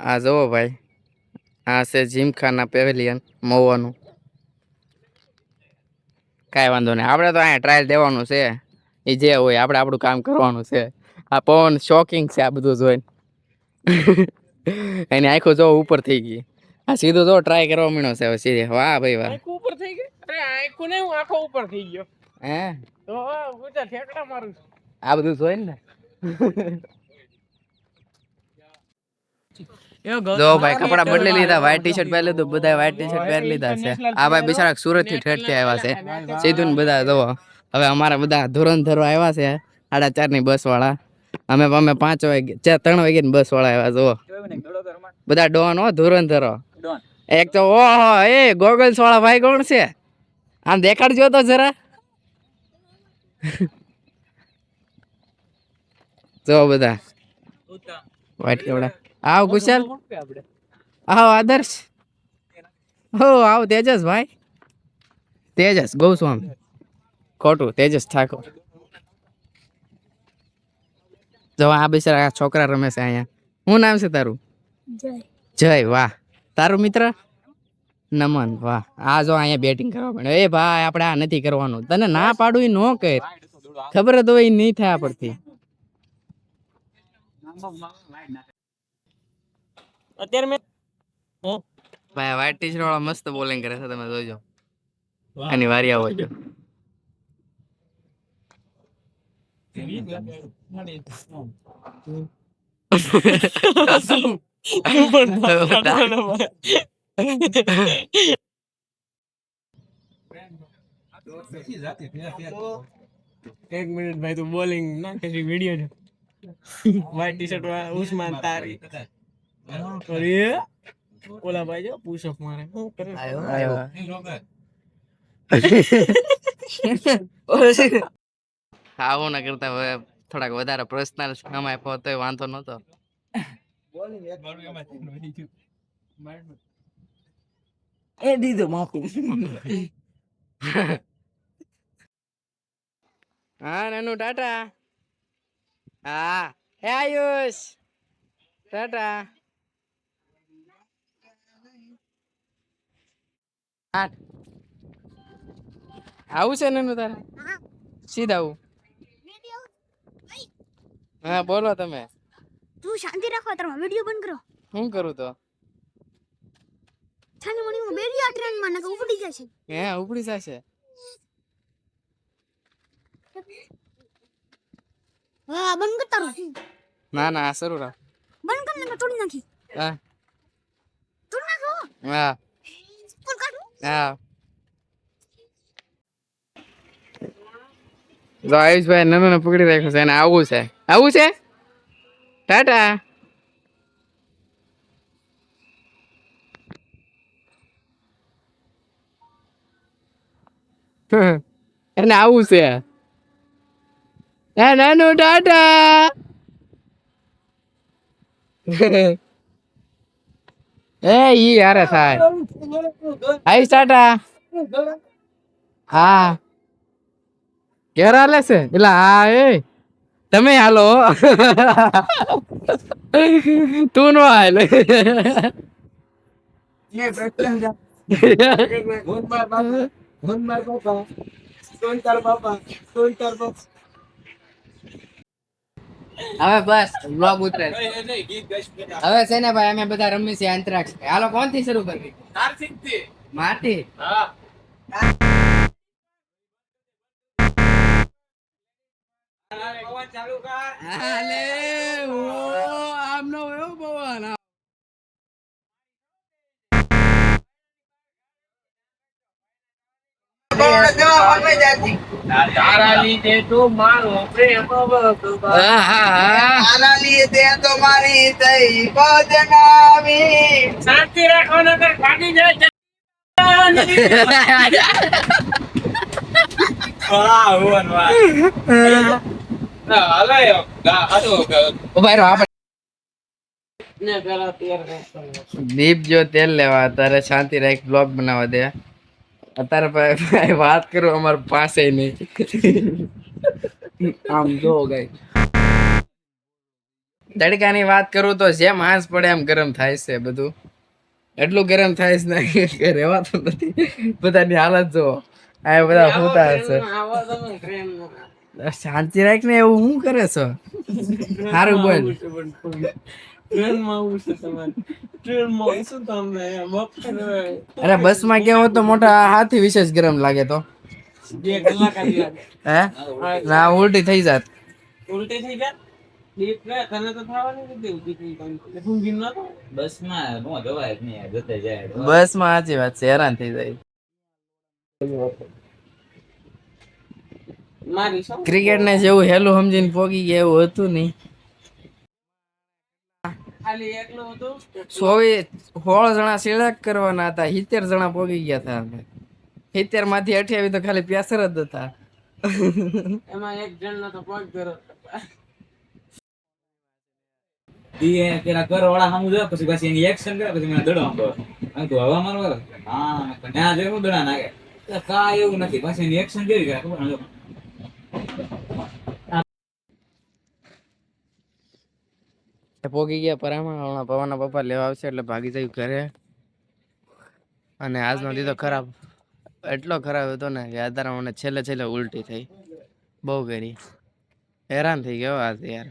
આ જુઓ ભાઈ, આ છે જીમખાના પેવેલિયન મહુવાનું. કાંઈ વાંધો નહીં, આપણે તો અહીંયા ટ્રાયલ દેવાનું છે. એ જે હોય આપણે આપણું કામ કરવાનું છે. આ પવન શોકિંગ છે આ બધું જોઈને. એની આંખો જો ઉપર થઈ ગઈ. આ સીધો જો ટ્રાય કરવા મીણો છે હવે સીધે. વાહ ભાઈ વાહ. આંખો ઉપર થઈ ગઈ. અરે આંખો ને હું આંખો ઉપર થઈ ગયો. હે તો ઉતા ઠેકડા મારું. આ બધું જોઈને ને. જો ભાઈ કપડા બદલી લીધા, વ્હાઈટ ટી શર્ટ પહેરી લીધું, બધા વ્હાઈટ ટી શર્ટ પહેરી લીધા છે. આ ભાઈ બિચારા સુરત થી ઠેઠ થી આવ્યા છે સીધું ને બધા જો. હવે અમારા બધા ધોરણધરો આવ્યા છે 4:30 ની બસ વાળા. અમે 5 વાગે 3 વાગે ની બસ વાળા આવ્યા જો. બધા ડોન હો, ધોરણધરો. એક તો ઓહો એ ગોગલ્સ વાળા ભાઈ કોણ છે? આમ દેખાડજો તો જરા. જો બધા વ્હાઈટ કપડા. આવ કુશલ, આવ આદર્શ, હો આવ તેજસ ભાઈ, તેજસ ગોસ્વામી, ખોટું તેજસ ઠાકોર. જો આ બિચારા છોકરા રમે છે અહીંયા. શું નામ છે તારું? જય. વાહ. તારું મિત્ર? નમન. વાહ. આ જો અહીંયા બેટિંગ કરવા પડે. એ ભાઈ આપણે આ નથી કરવાનું, તને ના પાડું એ નો કહે, ખબર જ હોય નહીં થાય પડતી. અત્યારે મેં ભાઈ વ્હાઈટ ટી શર્ટ વાળા મસ્ત બોલિંગ કરે છે, તમે જોજો. આની વારી આવો છો. એક મિનિટ ભાઈ, તું બોલિંગ ના કરી વિડિયો છે. વ્હાઈટ ટી શર્ટ વાળા ઉસ્માન તારી. અરે ઓલા ભાઈ જો પુશઅપ મારે. શું કરે? આવો ના કરતા હવે થોડાક વધારે પર્સનલ સમય તોય વાંધો નતો. એ દીધો માફી. હા નાનું ટાટા. હા હે આયુષ ટાટા. આવું છે નાનું તારે? સીધા આવું. હા બોલો તમે. તું શાંતિ રાખો, તારો વિડિયો બંધ કરો. શું કરું તો? છાની મણી બેરી આ ટ્રેન માં નક ઉપડી જશે. હે ઉપડી જશે? હા બંધ કર તારો. ના ના શરૂ રાખ. બંધ કર ને તોડી નાખી. હા તોડી નાખો. હા કોણ કાઢું? હા. જો આયુષભાઈ નનો પકડી રાખ્યો છે, એને આવું છે. આવું છે ટાટા. એને આવું છે. એ નાનું ટાટા. એ ઈ યાર થાય. આયુષ ટાટા. હા ઘેર હાલે છે એટલે હા એ તમે હાલો. તું નો હાલ. હવે બસ વ્લોગ ઉતરે. હવે છે ને ભાઈ અમે બધા રમી છે અંતરાક્ષ. હાલો કોણ થી શરૂ કરવી? મારથી. હા ચાલુ કર. હાલે ઓ આમનો એવો પવન. તારા લીધે તો મારો પ્રેમ તારા લીધે તો મારી થઈ બદનામી. શાંતિ રાખો નકર ભાગી જાય. વાહ ઓન વાહ. ના હલાયો આતો ઉભા રહો. આપણે ને પેલા તેર દીપ જો તેલ લેવા અત્યારે શાંતિ રાખ બ્લોગ બનાવવા દે. અત્યારે ભાઈ વાત કરું અમારે પાસે નહીં. આમ જો ગઈ તડકાની વાત કરું તો જેમ હાંસ પડે એમ ગરમ થાય છે બધું. એટલું ગરમ થાય છે ને કે રહેવાતું નથી. બધાની હાલત જો આ બધા હોતા હશે. શાંતિ રાખ ને, એવું શું કરે છો? સારું બોલ. ટ્રેનમાં આવું છે તમારે. ટ્રેનમાં શું તમને બપોરે અરે બસમાં કેવો તો મોટા હાથી વિશેષ ગરમ લાગે તો 2 કલાક જ લાગે. હે ના ઉલટી થઈ જાત. ઉલટી થઈ જાય. તને તો થવાની નથી ઉલટી થઈ જાય. ઊંઘી ન તો બસમાં નો જવાય જ નહીં, જતે જાય. બસમાં સાચી વાત છે, હેરાન થઈ જાય. મારી શું ક્રિકેટ ને જેવું હેલું સમજીને પોગી ગયા એવું હતું નહીં. ખાલી એકલો હતો. 16 જણા સિલેક્ટ કરવાના હતા, 70 જણા પોગી ગયા હતા અમે. 70 માંથી 28 તો ખાલી પ્યાસર જ હતા. એમાં એક જણ તો પગ કર્યો. ઈ પેલા ઘરવાળા સામું જોયો, પછી એની એક્શન કરે, પછી મને દડો આંબો. મેં કીધું હવા મારવા આવે? હા, પણ ત્યાં જોઈ હું દડા નાખે. તો કાંઈ એવું નથી, પછી એની એક્શન કેવી કરે ખબર નથી. પોગી ગયા પરામાં. હમણાં પવનના પપ્પા લેવા આવશે એટલે ભાગી જાય ઘરે. અને આજનો દીધો ખરાબ, એટલો ખરાબ હતો ને કે અત્યારે મને છેલ્લે ઉલટી થઈ, બહુ કરી, હેરાન થઈ ગયો આજ યાર.